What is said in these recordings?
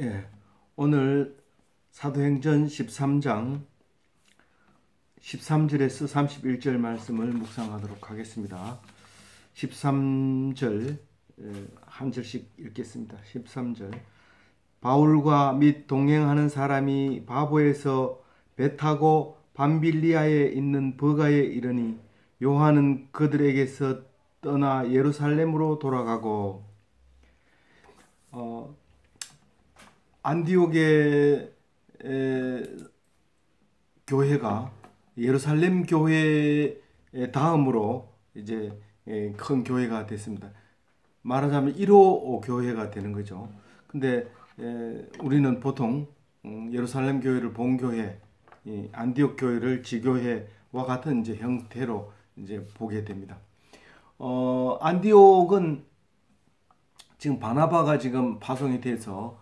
예, 오늘 사도행전 13장 13절에서 31절 말씀을 묵상하도록 하겠습니다. 13절 한 절씩 읽겠습니다. 13절 바울과 및 동행하는 사람이 바보에서 배 타고 밤빌리아에 있는 버가에 이르니 요한은 그들에게서 떠나 예루살렘으로 돌아가고 안디옥의 교회가 예루살렘 교회 다음으로 이제 큰 교회가 됐습니다. 말하자면 1호 교회가 되는 거죠. 근데 우리는 보통 예루살렘 교회를 본교회, 안디옥 교회를 지교회와 같은 이제 형태로 이제 보게 됩니다. 안디옥은 지금 바나바가 지금 파송이 돼서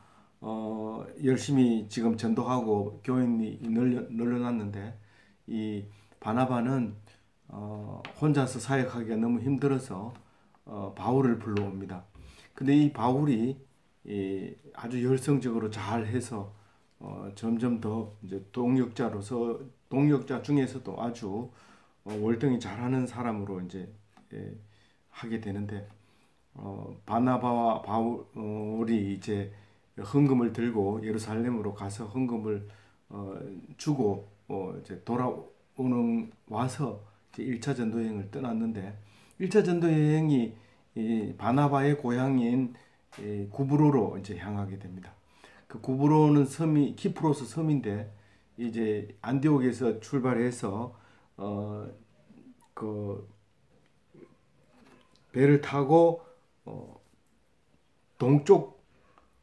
열심히 지금 전도하고 교인이 늘어났는데 이 바나바는 혼자서 사역하기가 너무 힘들어서 바울을 불러옵니다. 근데 이 바울이 아주 열성적으로 잘해서 점점 더 이제 동역자 중에서도 아주 월등히 잘하는 사람으로 이제 하게 되는데 바나바와 바울이 이제 헌금을 들고 예루살렘으로 가서 헌금을 주고 이제 와서 이제 1차 전도 여행을 떠났는데 1차 전도 여행이 바나바의 고향인 구브로로 이제 향하게 됩니다. 그 구브로는 섬이 키프로스 섬인데 이제 안디옥에서 출발해서 그 배를 타고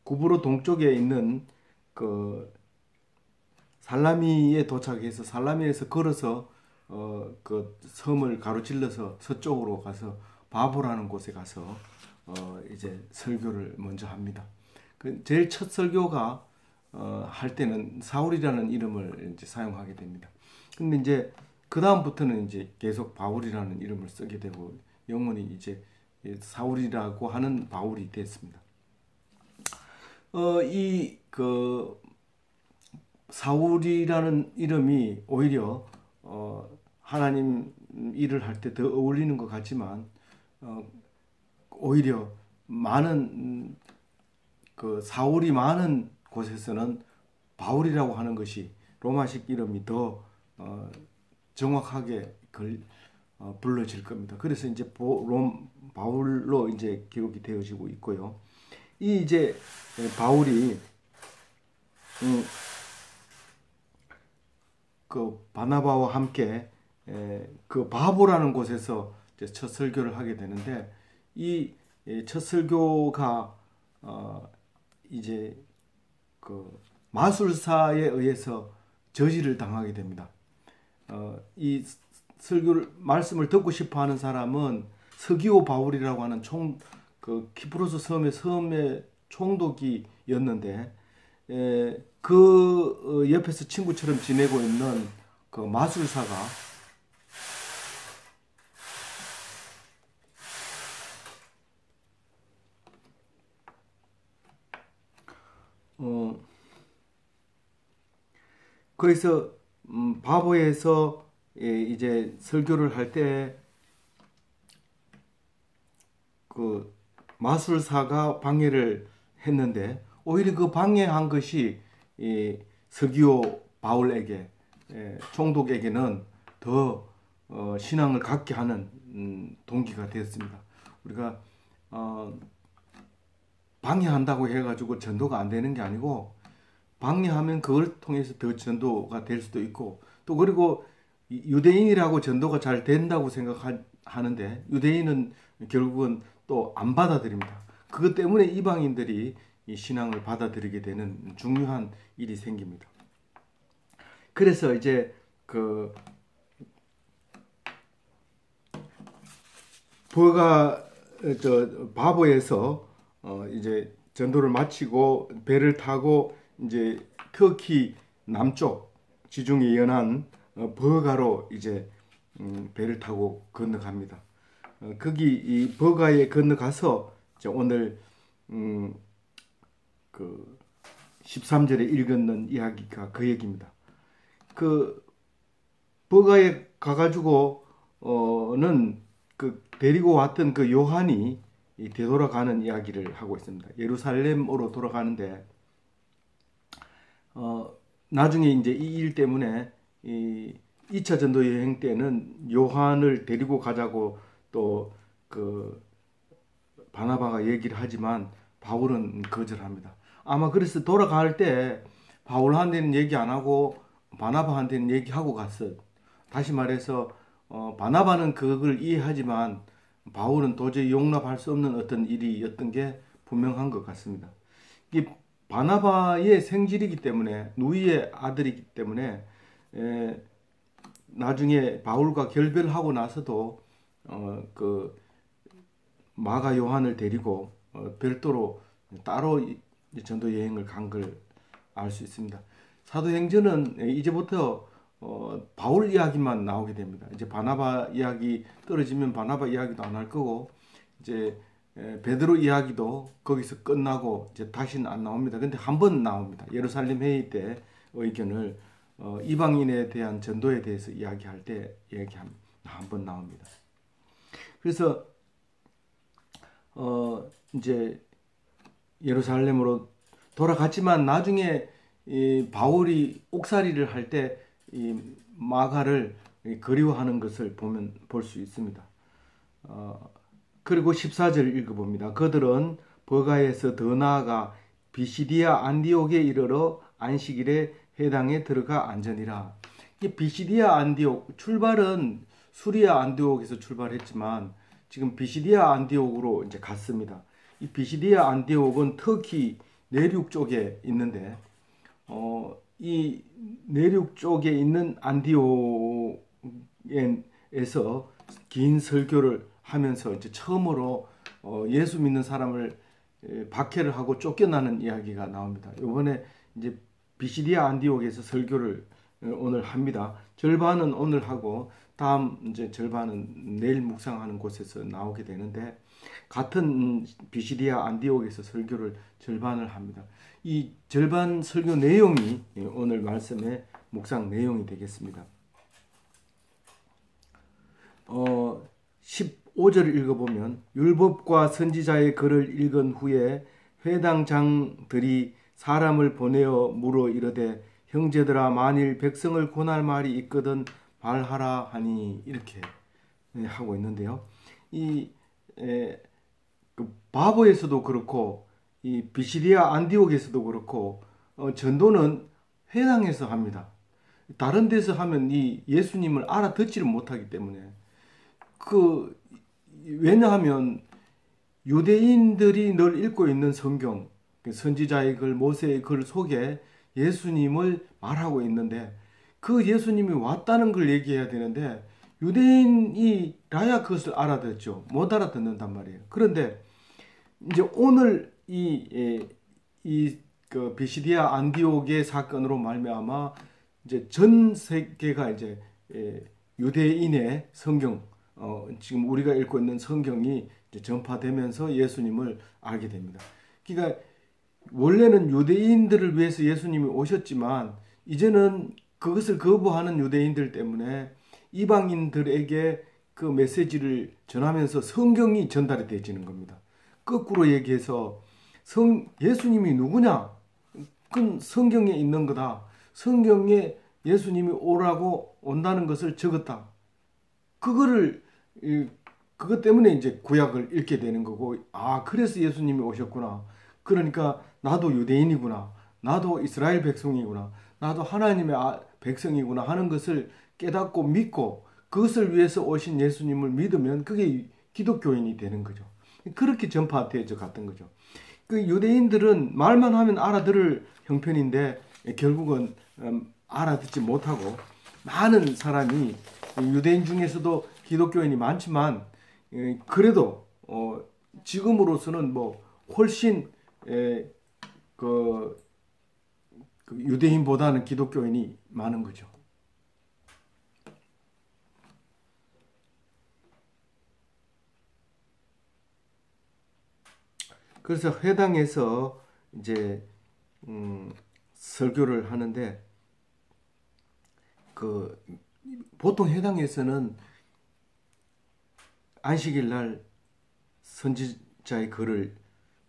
구브로 동쪽에 있는 그 살라미에 도착해서 살라미에서 걸어서 그 섬을 가로질러서 서쪽으로 가서 바보라는 곳에 가서 이제 설교를 먼저 합니다. 그 제일 첫 설교가 할 때는 사울이라는 이름을 이제 사용하게 됩니다. 근데 이제 그 다음부터는 이제 계속 바울이라는 이름을 쓰게 되고 영원히 이제 사울이라고 하는 바울이 됐습니다. 이 그 사울이라는 이름이 오히려 하나님 일을 할 때 더 어울리는 것 같지만 오히려 많은 그 사울이 많은 곳에서는 바울이라고 하는 것이 로마식 이름이 더 정확하게 불러질 겁니다. 그래서 이제 바울로 이제 기록이 되어지고 있고요. 이 이제 바울이 그 바나바와 함께 그 바보라는 곳에서 이제 첫 설교를 하게 되는데 이 첫 설교가 이제 그 마술사에 의해서 저지를 당하게 됩니다. 이 설교를 말씀을 듣고 싶어하는 사람은 서기오 바울이라고 하는 그 키프로스 섬의 총독이었는데 그 옆에서 친구처럼 지내고 있는 그 마술사가 거기서 바보에서 이제 설교를 할 때 그 마술사가 방해를 했는데 오히려 그 방해한 것이 이 서기오 바울에게 총독에게는 더 신앙을 갖게 하는 동기가 되었습니다. 우리가 방해한다고 해가지고 전도가 안 되는 게 아니고 방해하면 그걸 통해서 더 전도가 될 수도 있고 또 그리고 유대인이라고 전도가 잘 된다고 생각하는데 유대인은 결국은 또 안 받아들입니다. 그것 때문에 이방인들이 이 신앙을 받아들이게 되는 중요한 일이 생깁니다. 그래서 이제 그 바보에서 이제 전도를 마치고 배를 타고 이제 터키 남쪽 지중해 연안 버가로 이제 배를 타고 건너갑니다. 거기 이 버가에 건너가서 이제 오늘 그 13절에 읽었는 이야기가 그 얘기입니다. 그 버가에 가가지고는 그 데리고 왔던 그 요한이 되돌아가는 이야기를 하고 있습니다. 예루살렘으로 돌아가는데 나중에 이제 이 일 때문에 이 2차 전도 여행 때는 요한을 데리고 가자고 또 그 바나바가 얘기를 하지만 바울은 거절합니다. 아마 그래서 돌아갈 때 바울한테는 얘기 안 하고 바나바한테는 얘기하고 갔어. 다시 말해서 바나바는 그걸 이해하지만 바울은 도저히 용납할 수 없는 어떤 일이었던 게 분명한 것 같습니다. 이 바나바의 생질이기 때문에 누이의 아들이기 때문에 나중에 바울과 결별하고 나서도 그 마가 요한을 데리고 별도로 따로 전도 여행을 간 걸 알 수 있습니다. 사도행전은 이제부터 바울 이야기만 나오게 됩니다. 이제 바나바 이야기 떨어지면 바나바 이야기도 안 할 거고 이제 베드로 이야기도 거기서 끝나고 이제 다시는 안 나옵니다. 근데 한 번 나옵니다. 예루살렘 회의 때 의견을 이방인에 대한 전도에 대해서 이야기할 때 한 번 나옵니다. 그래서 이제 예루살렘으로 돌아갔지만 나중에 이 바울이 옥살이를 할 때 이 마가를 그리워하는 것을 볼 수 있습니다. 그리고 14절 읽어봅니다. 그들은 버가에서 더 나아가 비시디아 안디옥에 이르러 안식일에 회당에 들어가 앉으니라. 이 비시디아 안디옥 출발은 수리아 안디옥에서 출발했지만 지금 비시디아 안디옥으로 이제 갔습니다. 이 비시디아 안디옥은 터키 내륙 쪽에 있는데 이 내륙 쪽에 있는 안디옥에서 긴 설교를 하면서 이제 처음으로 예수 믿는 사람을 박해를 하고 쫓겨나는 이야기가 나옵니다. 이번에 이제 비시디아 안디옥에서 설교를 오늘 합니다. 절반은 오늘 하고 다음 이제 절반은 내일 묵상하는 곳에서 나오게 되는데 같은 비시디아 안디옥에서 설교를 절반을 합니다. 이 절반 설교 내용이 오늘 말씀의 묵상 내용이 되겠습니다. 15절을 읽어보면 율법과 선지자의 글을 읽은 후에 회당장들이 사람을 보내어 물어 이르되 형제들아 만일 백성을 권할 말이 있거든 말하라 하니 이렇게 하고 있는데요. 그 바보에서도 그렇고 이 비시디아 안디옥에서도 그렇고 전도는 회당에서 합니다. 다른 데서 하면 이 예수님을 알아듣지를 못하기 때문에 왜냐하면 유대인들이 늘 읽고 있는 성경 선지자의 글 모세의 글 속에 예수님을 말하고 있는데 그 예수님이 왔다는 걸 얘기해야 되는데 유대인이라야 그것을 알아듣죠. 못 알아듣는단 말이에요. 그런데 이제 오늘 그 비시디아 안디옥의 사건으로 말미암아 이제 전 세계가 이제 유대인의 성경 지금 우리가 읽고 있는 성경이 이제 전파되면서 예수님을 알게 됩니다. 그러니까 원래는 유대인들을 위해서 예수님이 오셨지만 이제는 그것을 거부하는 유대인들 때문에 이방인들에게 그 메시지를 전하면서 성경이 전달이 되어지는 겁니다. 거꾸로 얘기해서 예수님이 누구냐? 그건 성경에 있는 거다. 성경에 예수님이 오라고 온다는 것을 적었다. 그것 때문에 이제 구약을 읽게 되는 거고, 그래서 예수님이 오셨구나. 그러니까 나도 유대인이구나. 나도 이스라엘 백성이구나. 나도 하나님의 백성이구나 하는 것을 깨닫고 믿고 그것을 위해서 오신 예수님을 믿으면 그게 기독교인이 되는 거죠. 그렇게 전파되어져 갔던 거죠. 그 유대인들은 말만 하면 알아들을 형편인데 결국은 알아듣지 못하고 많은 사람이 유대인 중에서도 기독교인이 많지만 그래도 지금으로서는 뭐 훨씬 그 유대인보다는 기독교인이 많은 거죠. 그래서 회당에서 이제 설교를 하는데 그 보통 회당에서는 안식일 날 선지자의 글을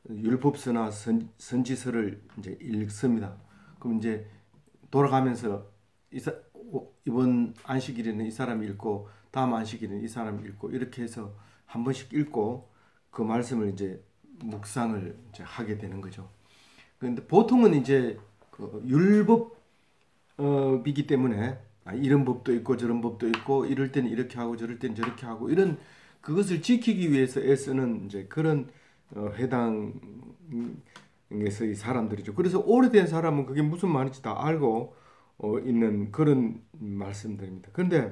율법서나 선지서를 이제 읽습니다. 그럼 이제 돌아가면서 이번 안식일에는 이 사람이 읽고 다음 안식일에는 이 사람이 읽고 이렇게 해서 한 번씩 읽고 그 말씀을 이제 묵상을 이제 하게 되는 거죠. 그런데 보통은 이제 그 율법이기 때문에 이런 법도 있고 저런 법도 있고 이럴 때는 이렇게 하고 저럴 때는 저렇게 하고 이런 그것을 지키기 위해서 애쓰는 이제 그런 회당에서의 사람들이죠. 그래서 오래된 사람은 그게 무슨 말인지 다 알고 있는 그런 말씀들입니다. 그런데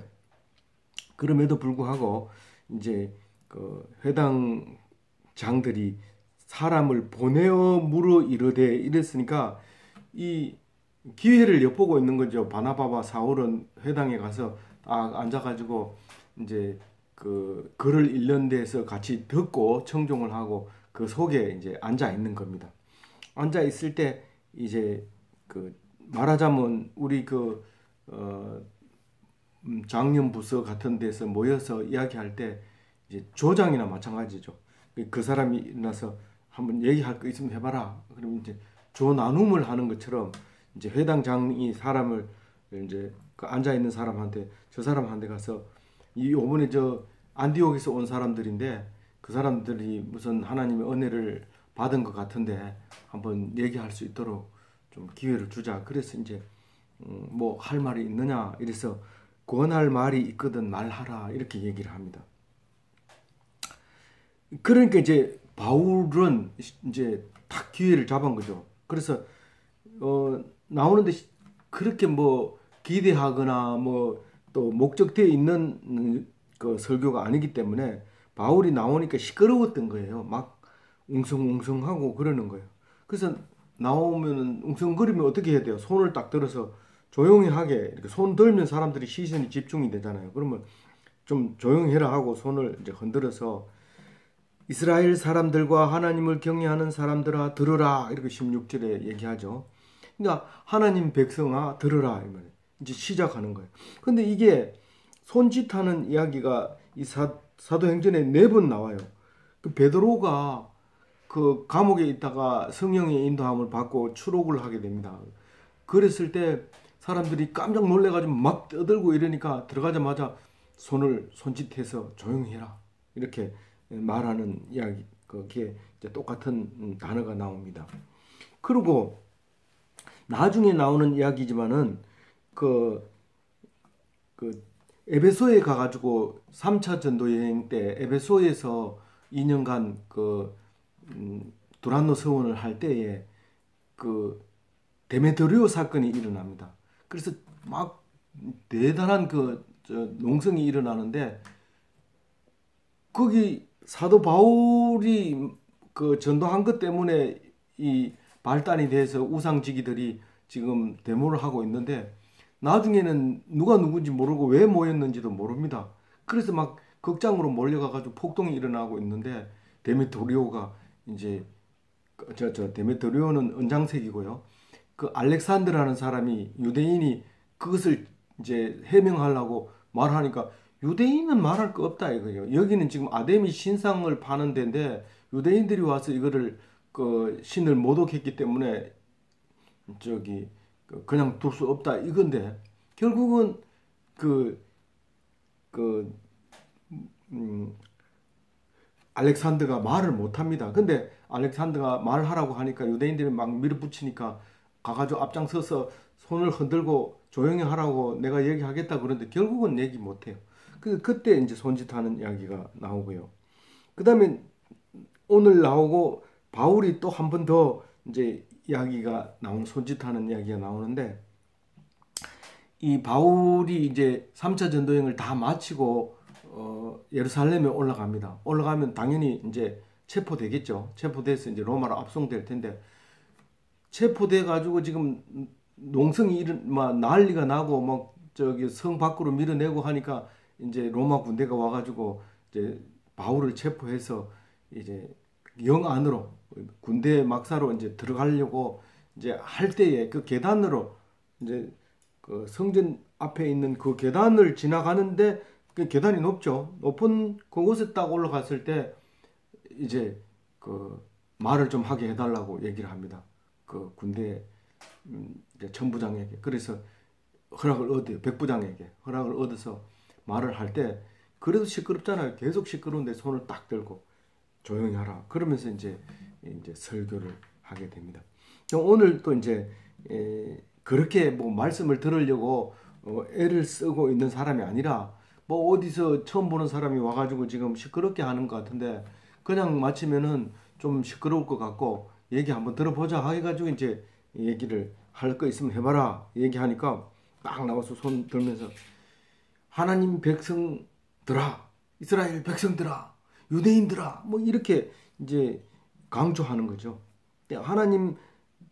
그럼에도 불구하고 이제 그 회당장들이 사람을 보내어 물어 이르되 이랬으니까 이 기회를 엿보고 있는 거죠. 바나바와 사울은 회당에 가서 딱 앉아가지고 이제 그 글을 읽는 데서 같이 듣고 청종을 하고 그 속에 이제 앉아 있는 겁니다. 앉아 있을 때 이제 그 말하자면 우리 그 장년 부서 같은 데서 모여서 이야기할 때 이제 조장이나 마찬가지죠. 그 사람이 일어나서 한번 얘기할 거 있으면 해봐라. 그러면 이제 조 나눔을 하는 것처럼 이제 회당장이 사람을 이제 그 앉아 있는 사람한테 저 사람한테 가서 이번에 저 안디옥에서 온 사람들인데 그 사람들이 무슨 하나님의 은혜를 받은 것 같은데 한번 얘기할 수 있도록 좀 기회를 주자. 그래서 이제 뭐 할 말이 있느냐 이래서 권할 말이 있거든 말하라 이렇게 얘기를 합니다. 그러니까 이제 바울은 이제 딱 기회를 잡은 거죠. 그래서 나오는데 그렇게 뭐 기대하거나 뭐 또 목적되어 있는 그 설교가 아니기 때문에 바울이 나오니까 시끄러웠던 거예요. 막 웅성웅성하고 그러는 거예요. 그래서 나오면 웅성거리면 어떻게 해야 돼요? 손을 딱 들어서 조용히 하게 이렇게 손 들면 사람들이 시선이 집중이 되잖아요. 그러면 좀 조용히 해라 하고 손을 이제 흔들어서 이스라엘 사람들과 하나님을 경외하는 사람들아 들으라 이렇게 16절에 얘기하죠. 그러니까 하나님 백성아 들으라 이 말이에요. 이제 시작하는 거예요. 근데 이게 손짓하는 이야기가 이 사도행전에 4번 나와요. 그 베드로가 그 감옥에 있다가 성령의 인도함을 받고 추록을 하게 됩니다. 그랬을 때 사람들이 깜짝 놀래가지고 막 떠들고 이러니까 들어가자마자 손을 손짓해서 조용히 해라 이렇게 말하는 이야기 거기에 이제 똑같은 단어가 나옵니다. 그리고 나중에 나오는 이야기지만은 그 에베소에 가가지고 3차 전도 여행 때 에베소에서 2년간 그 두란노 서원을 할 때에 그 데메드리오 사건이 일어납니다. 그래서 막 대단한 그 농성이 일어나는데 거기 사도 바울이 그 전도한 것 때문에 이 발단이 돼서 우상지기들이 지금 데모를 하고 있는데 나중에는 누가 누군지 모르고 왜 모였는지도 모릅니다. 그래서 막 극장으로 몰려가가지고 폭동이 일어나고 있는데 데메트리오가 이제 데메트리오는 은장색이고요. 그 알렉산드라는 사람이 유대인이 그것을 이제 해명하려고 말하니까 유대인은 말할 거 없다 이거예요. 여기는 지금 아데미 신상을 파는 데인데 유대인들이 와서 이거를 그 신을 모독했기 때문에 저기 그냥 둘 수 없다 이건데 결국은 그 알렉산더가 말을 못합니다. 근데 알렉산더가 말하라고 하니까 유대인들이 막 밀어붙이니까 가가지고 앞장서서 손을 흔들고 조용히 하라고 내가 얘기하겠다 그러는데 결국은 얘기 못해요. 그때 이제 손짓하는 이야기가 나오고요. 그 다음에 오늘 나오고 바울이 또 한 번 더 이제 이야기가 손짓하는 이야기가 나오는데 이 바울이 이제 3차 전도행을 다 마치고 예루살렘에 올라갑니다. 올라가면 당연히 이제 체포되겠죠. 체포돼서 이제 로마로 압송될 텐데 체포돼 가지고 지금 농성이 막 난리가 나고 막 저기 성 밖으로 밀어내고 하니까 이제 로마 군대가 와가지고 이제 바울을 체포해서 이제 영 안으로 군대 막사로 이제 들어가려고 이제 할 때에 그 계단으로 이제 그 성전 앞에 있는 그 계단을 지나가는데 그 계단이 높죠. 높은 그곳에 딱 올라갔을 때 이제 그 말을 좀 하게 해달라고 얘기를 합니다. 그 군대 이제 천부장에게. 그래서 허락을 얻어요. 백부장에게 허락을 얻어서 말을 할 때 그래도 시끄럽잖아요. 계속 시끄러운데 손을 딱 들고 조용히 하라. 그러면서 이제 설교를 하게 됩니다. 오늘 또 이제 그렇게 뭐 말씀을 들으려고 애를 쓰고 있는 사람이 아니라 뭐 어디서 처음 보는 사람이 와가지고 지금 시끄럽게 하는 것 같은데 그냥 마치면은 좀 시끄러울 것 같고 얘기 한번 들어보자 해가지고 이제 얘기를 할 거 있으면 해봐라 얘기하니까 막 나와서 손 들면서 하나님 백성들아, 이스라엘 백성들아, 유대인들아, 뭐 이렇게 이제 강조하는 거죠. 하나님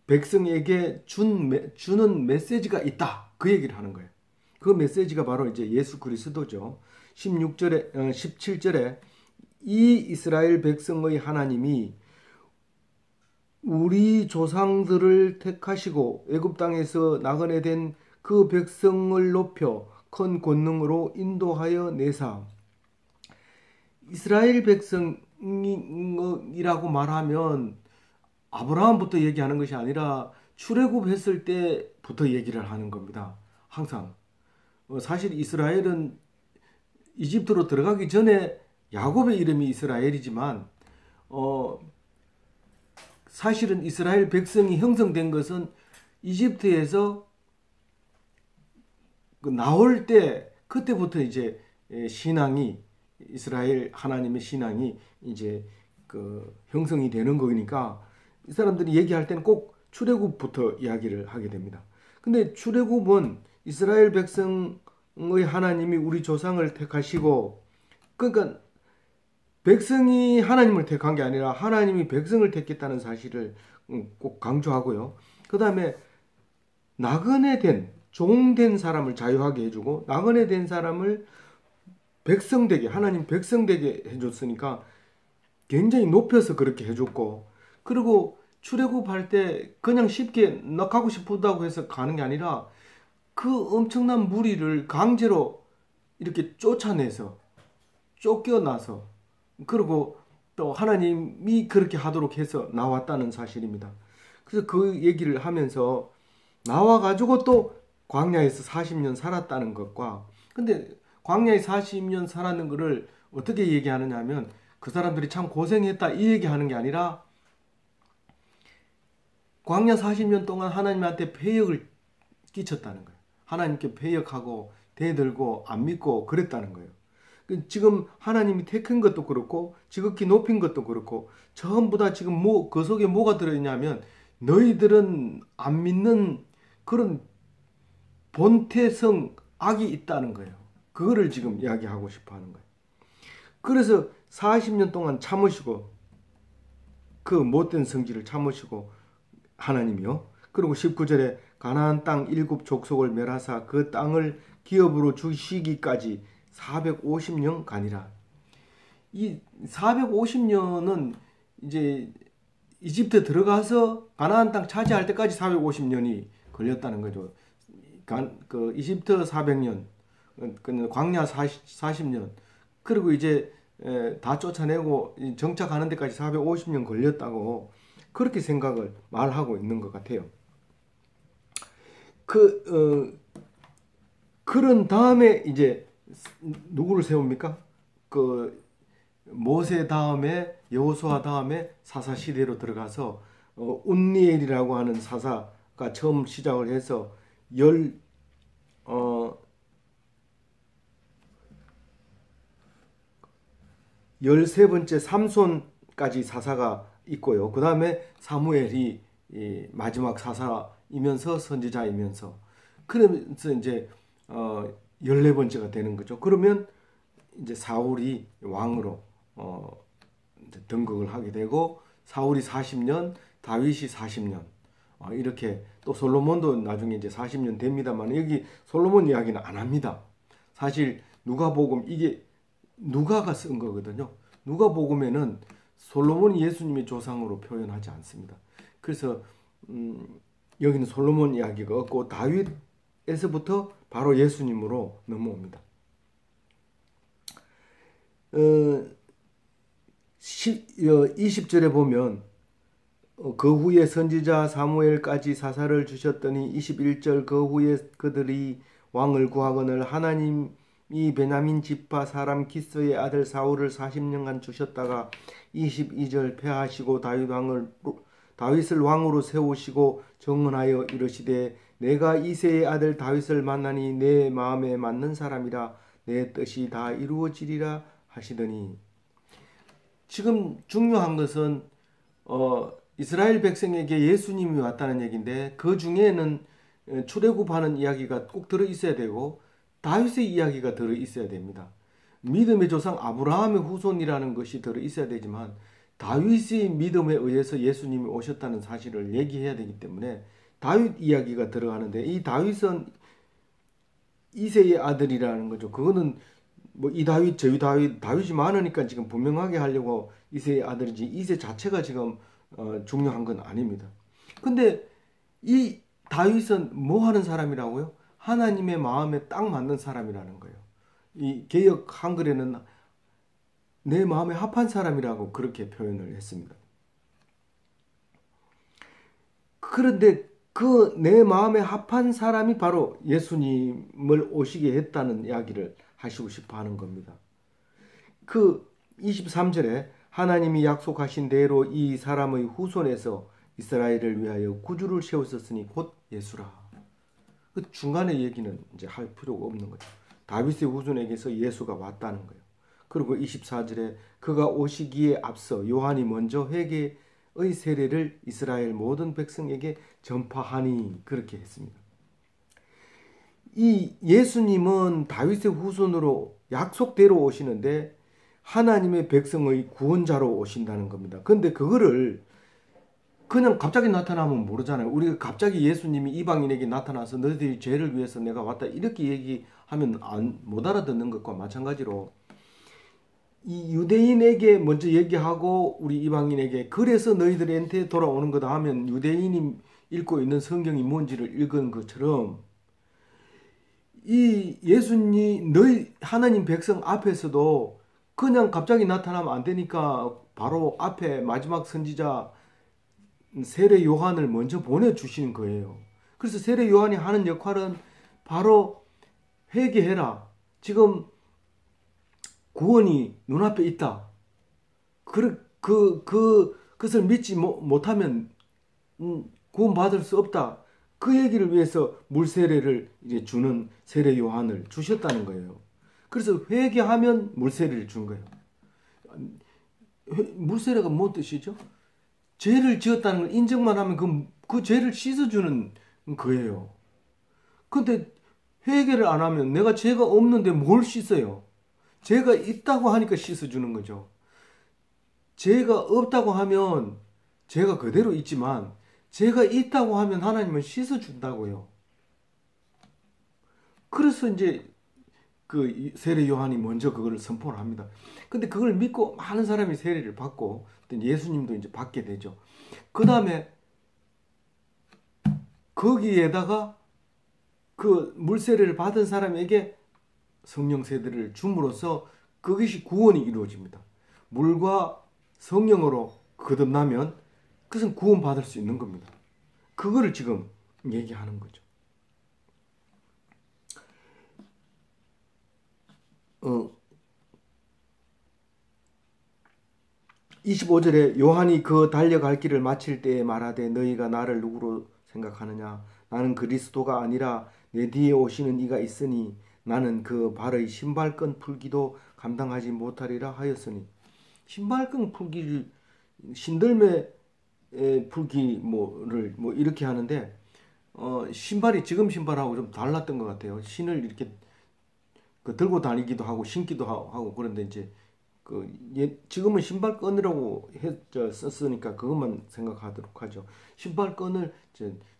백성에게 주는 메시지가 있다. 그 얘기를 하는 거예요. 그 메시지가 바로 이제 예수 그리스도죠. 17절에 이 이스라엘 백성의 하나님이 우리 조상들을 택하시고 애굽 땅에서 나그네 된 그 백성을 높여 큰 권능으로 인도하여 내사. 이스라엘 백성이라고 말하면 아브라함부터 얘기하는 것이 아니라 출애굽했을 때부터 얘기를 하는 겁니다. 항상 사실 이스라엘은 이집트로 들어가기 전에 야곱의 이름이 이스라엘이지만 사실은 이스라엘 백성이 형성된 것은 이집트에서 나올 때 그때부터 이제 신앙이 이스라엘 하나님의 신앙이 이제 그 형성이 되는 거니까 이 사람들이 얘기할 때는 꼭 출애굽부터 이야기를 하게 됩니다. 근데 출애굽은 이스라엘 백성의 하나님이 우리 조상을 택하시고 그러니까 백성이 하나님을 택한 게 아니라 하나님이 백성을 택했다는 사실을 꼭 강조하고요. 그 다음에 나그네 된 종된 사람을 자유하게 해주고 나그네 된 사람을 백성되게 하나님 백성되게 해줬으니까 굉장히 높여서 그렇게 해줬고 그리고 출애굽할 때 그냥 쉽게 너 가고 싶다고 해서 가는 게 아니라 그 엄청난 무리를 강제로 이렇게 쫓아내서 쫓겨나서 그리고 또 하나님이 그렇게 하도록 해서 나왔다는 사실입니다. 그래서 그 얘기를 하면서 나와가지고 또 광야에서 40년 살았다는 것과 근데 광야에 40년 살았는 것을 어떻게 얘기하느냐 하면 그 사람들이 참 고생했다 이 얘기하는 게 아니라 광야 40년 동안 하나님한테 패역을 끼쳤다는 거예요. 하나님께 패역하고 대들고 안 믿고 그랬다는 거예요. 지금 하나님이 택한 것도 그렇고 지극히 높인 것도 그렇고 전부 다 지금 그 속에 뭐가 들어있냐면 너희들은 안 믿는 그런 본태성 악이 있다는 거예요. 그거를 지금 이야기하고 싶어 하는 거예요. 그래서 40년 동안 참으시고 그 못된 성질을 참으시고 하나님이요. 그리고 19절에 가나안 땅 7족속을 멸하사 그 땅을 기업으로 주시기까지 450년 가니라. 이 450년은 이제 이집트 들어가서 가나안 땅 차지할 때까지 450년이 걸렸다는 거죠. 그 이집트 400년, 광야 40년, 그리고 이제 다 쫓아내고 정착하는 데까지 450년 걸렸다고 그렇게 생각을 말하고 있는 것 같아요. 그런 다음에 이제 누구를 세웁니까? 그 모세 다음에 여호수아 다음에 사사 시대로 들어가서 운니엘이라고 하는 사사가 처음 시작을 해서 13번째 삼손까지 사사가 있고요. 그 다음에 사무엘이 마지막 사사이면서 선지자이면서 그러면서 이제 14번째가 되는 거죠. 그러면 이제 사울이 왕으로 이제 등극을 하게 되고 사울이 40년, 다윗이 40년 이렇게 또 솔로몬도 나중에 이제 40년 됩니다만 여기 솔로몬 이야기는 안 합니다. 사실 누가복음 이게 누가가 쓴 거거든요. 누가복음에는 솔로몬이 예수님의 조상으로 표현하지 않습니다. 그래서 여기는 솔로몬 이야기가 없고 다윗에서부터 바로 예수님으로 넘어옵니다. 20절에 보면 그 후에 선지자 사무엘까지 사사를 주셨더니 21절 그 후에 그들이 왕을 구하거늘 하나님이 베냐민 지파 사람 기스의 아들 사울을 40년간 주셨다가 22절 패하시고 다윗을 왕으로 세우시고 정언하여 이르시되 내가 이새의 아들 다윗을 만나니 내 마음에 맞는 사람이라 내 뜻이 다 이루어지리라 하시더니, 지금 중요한 것은 이스라엘 백성에게 예수님이 왔다는 얘기인데 그 중에는 출애굽하는 이야기가 꼭 들어있어야 되고 다윗의 이야기가 들어있어야 됩니다. 믿음의 조상 아브라함의 후손이라는 것이 들어있어야 되지만 다윗의 믿음에 의해서 예수님이 오셨다는 사실을 얘기해야 되기 때문에 다윗 이야기가 들어가는데, 이 다윗은 이새의 아들이라는 거죠. 그거는 뭐 이 다윗 저희 다윗이 많으니까 지금 분명하게 하려고 이새의 아들이지 이새 자체가 지금 중요한 건 아닙니다. 근데 이 다윗은 뭐 하는 사람이라고요? 하나님의 마음에 딱 맞는 사람이라는 거예요. 이 개역 한글에는 내 마음에 합한 사람이라고 그렇게 표현을 했습니다. 그런데 그 내 마음에 합한 사람이 바로 예수님을 오시게 했다는 이야기를 하시고 싶어 하는 겁니다. 그 23절에 하나님이 약속하신 대로 이 사람의 후손에서 이스라엘을 위하여 구주를 세우셨으니 곧 예수라. 그 중간에 얘기는 이제 할 필요가 없는 거죠. 다윗의 후손에게서 예수가 왔다는 거예요. 그리고 24절에 그가 오시기에 앞서 요한이 먼저 회개의 세례를 이스라엘 모든 백성에게 전파하니, 그렇게 했습니다. 이 예수님은 다윗의 후손으로 약속대로 오시는데 하나님의 백성의 구원자로 오신다는 겁니다. 근데 그거를 그냥 갑자기 나타나면 모르잖아요. 우리가 갑자기 예수님이 이방인에게 나타나서 너희들이 죄를 위해서 내가 왔다 이렇게 얘기하면 못 알아듣는 것과 마찬가지로 이 유대인에게 먼저 얘기하고 우리 이방인에게 그래서 너희들한테 돌아오는 거다 하면 유대인이 읽고 있는 성경이 뭔지를 읽은 것처럼 이 예수님 너희 하나님 백성 앞에서도 그냥 갑자기 나타나면 안 되니까 바로 앞에 마지막 선지자 세례 요한을 먼저 보내주시는 거예요. 그래서 세례 요한이 하는 역할은 바로 회개해라. 지금 구원이 눈앞에 있다. 그것을 믿지 못하면 구원받을 수 없다. 그 얘기를 위해서 물세례를 이제 주는 세례 요한을 주셨다는 거예요. 그래서 회개하면 물세례를 준 거예요. 물세례가 뭔 뜻이죠? 죄를 지었다는 걸 인정만 하면 그 죄를 씻어주는 거예요. 근데 회개를 안 하면 내가 죄가 없는데 뭘 씻어요? 죄가 있다고 하니까 씻어주는 거죠. 죄가 없다고 하면 죄가 그대로 있지만 죄가 있다고 하면 하나님은 씻어준다고요. 그래서 이제 그 세례 요한이 먼저 그걸 선포를 합니다. 근데 그걸 믿고 많은 사람이 세례를 받고 예수님도 이제 받게 되죠. 그 다음에 거기에다가 그 물세례를 받은 사람에게 성령 세례를 줌으로써 그것이 구원이 이루어집니다. 물과 성령으로 거듭나면 그것은 구원받을 수 있는 겁니다. 그거를 지금 얘기하는 거죠. 25절에 요한이 그 달려갈 길을 마칠 때에 말하되 너희가 나를 누구로 생각하느냐? 나는 그리스도가 아니라 내 뒤에 오시는 이가 있으니 나는 그 발의 신발끈 풀기도 감당하지 못하리라 하였으니, 신발끈 풀기를 신들매 풀기를 뭐 이렇게 하는데 신발이 지금 신발하고 좀 달랐던 것 같아요. 신을 이렇게 들고 다니기도 하고 신기도 하고 그런데 이제 지금은 신발끈이라고 썼으니까 그것만 생각하도록 하죠. 신발끈을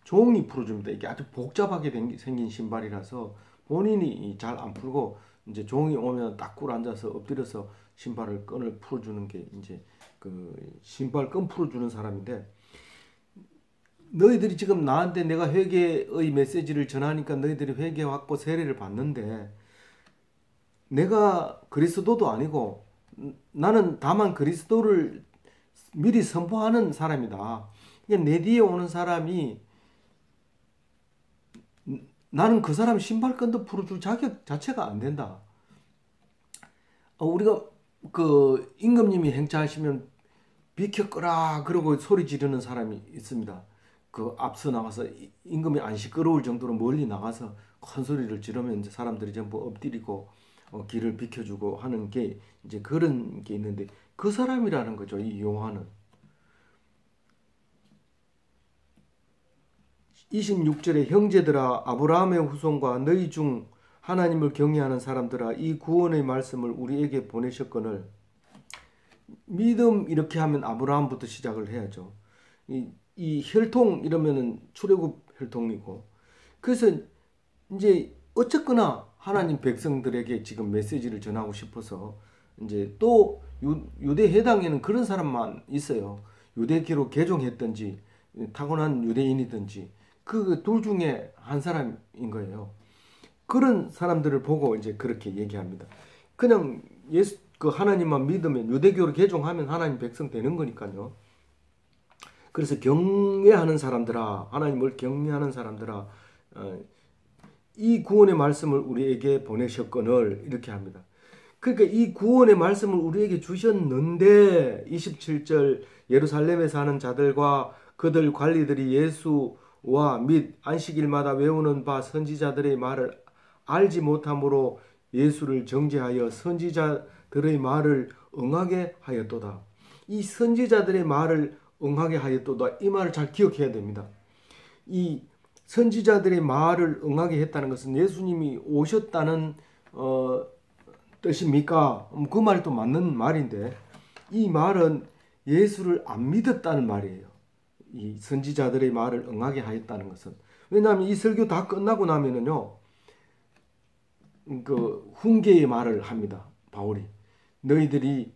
종이 풀어줍니다. 이게 아주 복잡하게 생긴 신발이라서 본인이 잘 안 풀고 이제 종이 오면 딱 꿇어 앉아서 엎드려서 신발을 끈을 풀어주는 게 이제 그 신발끈 풀어주는 사람인데, 너희들이 지금 나한테 내가 회개의 메시지를 전하니까 너희들이 회개받고 세례를 받는데 내가 그리스도도 아니고 나는 다만 그리스도를 미리 선포하는 사람이다. 그러니까 내 뒤에 오는 사람이 나는 그 사람 신발끈도 풀어줄 자격 자체가 안 된다. 우리가 그 임금님이 행차하시면 비켜거라 그러고 소리 지르는 사람이 있습니다. 그 앞서 나가서 임금이 안 시끄러울 정도로 멀리 나가서 큰 소리를 지르면 이제 사람들이 전부 엎드리고 길을 비켜주고 하는 게 이제 그런 게 있는데 그 사람이라는 거죠. 이 요한은. 26절에 형제들아 아브라함의 후손과 너희 중 하나님을 경외하는 사람들아 이 구원의 말씀을 우리에게 보내셨거늘. 믿음 이렇게 하면 아브라함부터 시작을 해야죠. 이 혈통 이러면은 출애굽 혈통이고. 그래서 이제 어쨌거나 하나님 백성들에게 지금 메시지를 전하고 싶어서 이제 또 유대 해당에는 그런 사람만 있어요. 유대교로 개종했든지 타고난 유대인이든지 그 둘 중에 한 사람인 거예요. 그런 사람들을 보고 이제 그렇게 얘기합니다. 그냥 예수 그 하나님만 믿으면 유대교로 개종하면 하나님 백성 되는 거니까요. 그래서 경외하는 사람들아, 하나님을 경외하는 사람들아, 이 구원의 말씀을 우리에게 보내셨거늘 이렇게 합니다. 그러니까 이 구원의 말씀을 우리에게 주셨는데 27절 예루살렘에 사는 자들과 그들 관리들이 예수와 및 안식일마다 외우는 바 선지자들의 말을 알지 못함으로 예수를 정죄하여 선지자들의 말을 응하게 하였도다. 이 선지자들의 말을 응하게 하였도다. 이 말을 잘 기억해야 됩니다. 이 선지자들의 말을 응하게 했다는 것은 예수님이 오셨다는 뜻입니까? 그 말도 맞는 말인데 이 말은 예수를 안 믿었다는 말이에요. 이 선지자들의 말을 응하게 하였다는 것은. 왜냐하면 이 설교 다 끝나고 나면은요, 그 훈계의 말을 합니다. 바울이. 너희들이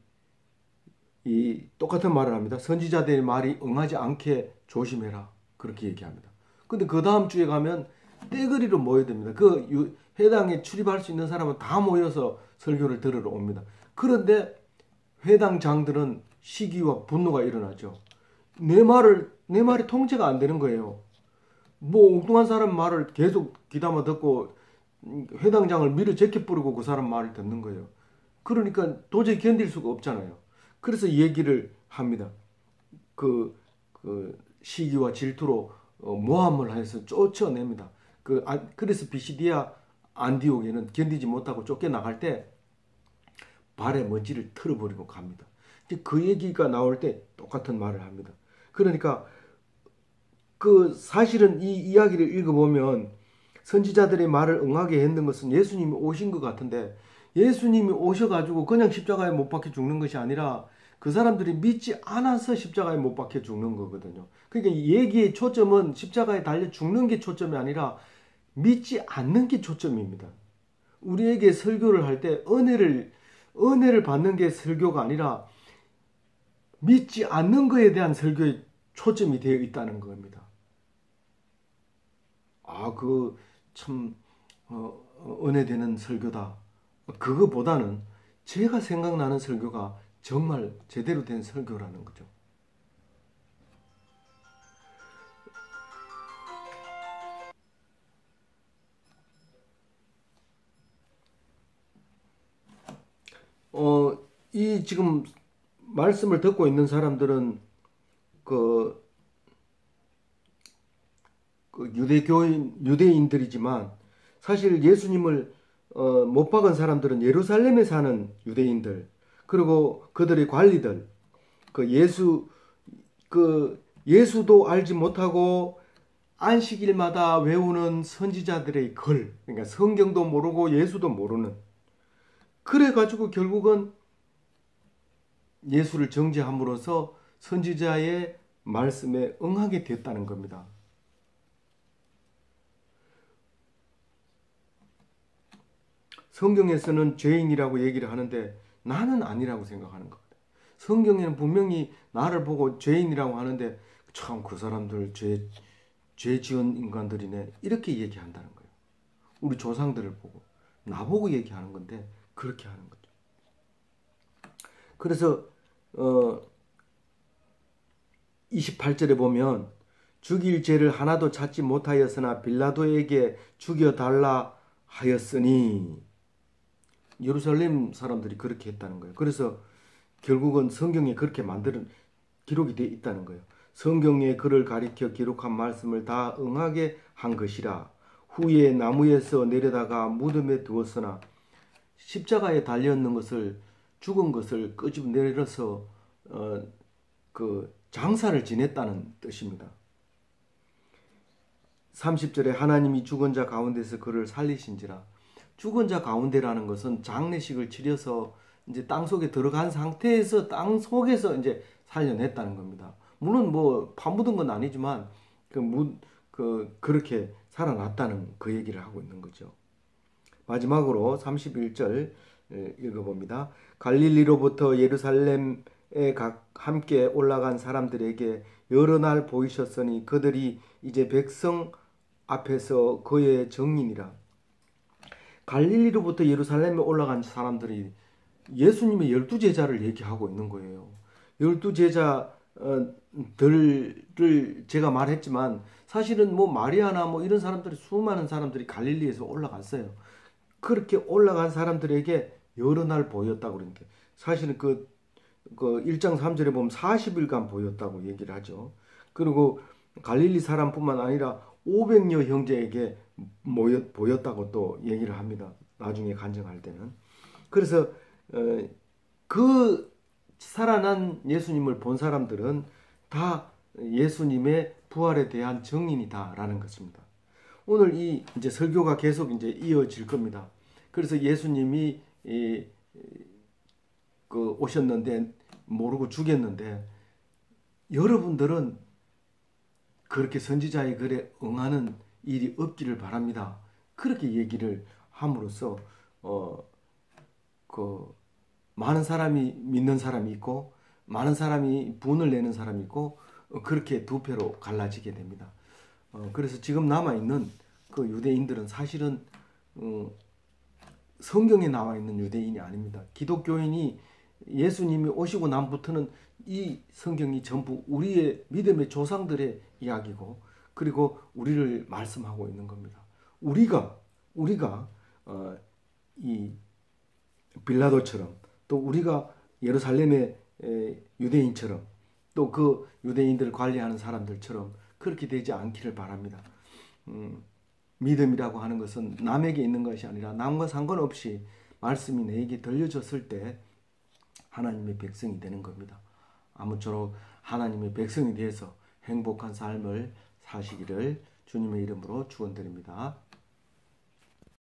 이 똑같은 말을 합니다. 선지자들의 말이 응하지 않게 조심해라. 그렇게 얘기합니다. 근데 그 다음 주에 가면 떼거리로 모여야 됩니다. 그 회당에 출입할 수 있는 사람은 다 모여서 설교를 들으러 옵니다. 그런데 회당장들은 시기와 분노가 일어나죠. 내 말이 통제가 안 되는 거예요. 뭐 엉뚱한 사람 말을 계속 귀담아 듣고 회당장을 밀어 제껴 뿌리고 그 사람 말을 듣는 거예요. 그러니까 도저히 견딜 수가 없잖아요. 그래서 얘기를 합니다. 그 시기와 질투로 모함을 해서 쫓아냅니다. 그래서 비시디아 안디옥에는 견디지 못하고 쫓겨나갈 때 발에 먼지를 털어버리고 갑니다. 그 얘기가 나올 때 똑같은 말을 합니다. 그러니까 그 사실은 이 이야기를 읽어보면 선지자들의 말을 응하게 했는 것은 예수님이 오신 것 같은데 예수님이 오셔가지고 그냥 십자가에 못 박혀 죽는 것이 아니라 그 사람들이 믿지 않아서 십자가에 못 박혀 죽는 거거든요. 그러니까 얘기의 초점은 십자가에 달려 죽는 게 초점이 아니라 믿지 않는 게 초점입니다. 우리에게 설교를 할 때 은혜를 받는 게 설교가 아니라 믿지 않는 것에 대한 설교에 초점이 되어 있다는 겁니다. 참 은혜되는 설교다. 그거보다는 제가 생각나는 설교가 정말 제대로 된 설교라는 거죠. 이 지금 말씀을 듣고 있는 사람들은 유대인들이지만 사실 예수님을 못 박은 사람들은 예루살렘에 사는 유대인들, 그리고 그들의 관리들, 예수도 알지 못하고 안식일마다 외우는 선지자들의 글, 그러니까 성경도 모르고 예수도 모르는, 그래가지고 결국은 예수를 정죄함으로써 선지자의 말씀에 응하게 됐다는 겁니다. 성경에서는 죄인이라고 얘기를 하는데 나는 아니라고 생각하는 겁니다. 성경에는 분명히 나를 보고 죄인이라고 하는데 참 그 사람들 죄 지은 인간들이네 이렇게 얘기한다는 거예요. 우리 조상들을 보고 나보고 얘기하는 건데 그렇게 하는 거죠. 그래서 28절에 보면 죽일 죄를 하나도 찾지 못하였으나 빌라도에게 죽여달라 하였으니 예루살렘 사람들이 그렇게 했다는 거예요. 그래서 결국은 성경에 그렇게 만드는 기록이 되어 있다는 거예요. 성경에 그를 가리켜 기록한 말씀을 다 응하게 한 것이라. 후에 나무에서 내려다가 무덤에 두었으나 십자가에 달려있는 것을 죽은 것을 끄집어내려서 그 장사를 지냈다는 뜻입니다. 30절에 하나님이 죽은 자 가운데서 그를 살리신지라. 죽은 자 가운데라는 것은 장례식을 치려서 이제 땅 속에 들어간 상태에서 땅 속에서 이제 살려냈다는 겁니다. 물론 뭐 파묻은 건 아니지만 그렇게 살아났다는 그 얘기를 하고 있는 거죠. 마지막으로 31절 읽어봅니다. 갈릴리로부터 예루살렘에 함께 올라간 사람들에게 여러 날 보이셨으니 그들이 이제 백성 앞에서 그의 증인이라. 갈릴리로부터 예루살렘에 올라간 사람들이 예수님의 12제자를 얘기하고 있는 거예요. 12제자들을 제가 말했지만 사실은 뭐 마리아나 뭐 이런 사람들이 수많은 사람들이 갈릴리에서 올라갔어요. 그렇게 올라간 사람들에게 여러 날 보였다고 그러는데 사실은 그 1장 3절에 보면 40일간 보였다고 얘기를 하죠. 그리고 갈릴리 사람뿐만 아니라 500여 형제에게 보였다고 또 얘기를 합니다. 나중에 간증할 때는. 그래서 그 살아난 예수님을 본 사람들은 다 예수님의 부활에 대한 증인이다라는 것입니다. 오늘 이제 설교가 계속 이제 이어질 겁니다. 그래서 예수님이 오셨는데 모르고 죽였는데 여러분들은 그렇게 선지자의 글에 응하는 일이 없기를 바랍니다. 그렇게 얘기를 함으로써 많은 사람이 믿는 사람이 있고 많은 사람이 분을 내는 사람이 있고 그렇게 두 패로 갈라지게 됩니다. 그래서 지금 남아있는 그 유대인들은 사실은 성경에 나와 있는 유대인이 아닙니다. 기독교인이 예수님이 오시고 난부터는 이 성경이 전부 우리의 믿음의 조상들의 이야기고 그리고 우리를 말씀하고 있는 겁니다. 우리가 이 빌라도처럼 또 우리가 예루살렘의 유대인처럼 또 그 유대인들을 관리하는 사람들처럼 그렇게 되지 않기를 바랍니다. 믿음이라고 하는 것은 남에게 있는 것이 아니라 남과 상관없이 말씀이 내게 들려졌을 때 하나님의 백성이 되는 겁니다. 아무쪼록 하나님의 백성이 되어서 행복한 삶을 사시기를 주님의 이름으로 축원드립니다.